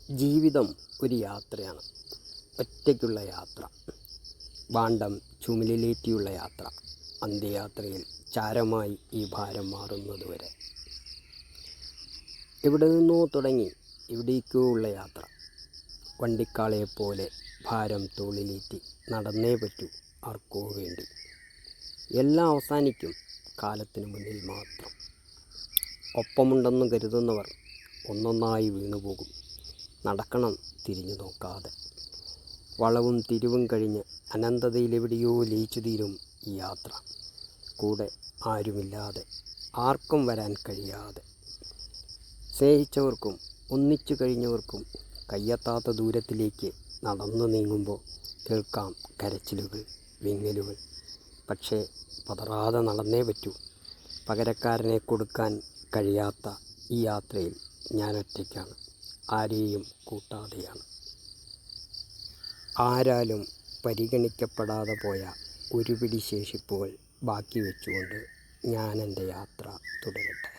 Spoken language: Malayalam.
ജീവിതം ഒരു യാത്രയാണ്. ഒറ്റയ്ക്കുള്ള യാത്ര, ഭാണ്ഡം ചുമലിലേറ്റിയുള്ള യാത്ര, അന്ത്യയാത്രയിൽ ചാരമായി ഈ ഭാരം മാറുന്നതുവരെ. എവിടെ നിന്നോ തുടങ്ങി എവിടേക്കോ ഉള്ള യാത്ര. വണ്ടിക്കാളെപ്പോലെ ഭാരം തോളിലേറ്റി നടന്നേ പറ്റൂ ആർക്കോ വേണ്ടി. എല്ലാം അവസാനിക്കും കാലത്തിന് മുന്നിൽ മാത്രം. ഒപ്പമുണ്ടെന്ന് കരുതുന്നവർ ഒന്നൊന്നായി വീണുപോകും. നടക്കണം തിരിഞ്ഞു നോക്കാതെ. വളവും തിരിവും കഴിഞ്ഞ് അനന്തതയിലെവിടെയോ ലയിച്ചു തീരും ഈ യാത്ര. കൂടെ ആരുമില്ലാതെ, ആർക്കും വരാൻ കഴിയാതെ. സ്നേഹിച്ചവർക്കും ഒന്നിച്ചു കഴിഞ്ഞവർക്കും കയ്യെത്താത്ത ദൂരത്തിലേക്ക് നടന്നു നീങ്ങുമ്പോൾ കേൾക്കാം കരച്ചിലുകൾ, വിങ്ങലുകൾ. പക്ഷേ പതറാതെ നടന്നേ പറ്റൂ. പകരക്കാരനെ കൊടുക്കാൻ കഴിയാത്ത ഈ യാത്രയിൽ ഞാൻ ഒറ്റയ്ക്കാണ്, ആരെയും കൂട്ടാതെയാണ്. ആരാലും പരിഗണിക്കപ്പെടാതെ പോയ ഒരു പിടി ശേഷിപ്പുകൾ ബാക്കി വെച്ചുകൊണ്ട് ഞാൻ എൻ്റെ യാത്ര തുടരട്ടെ.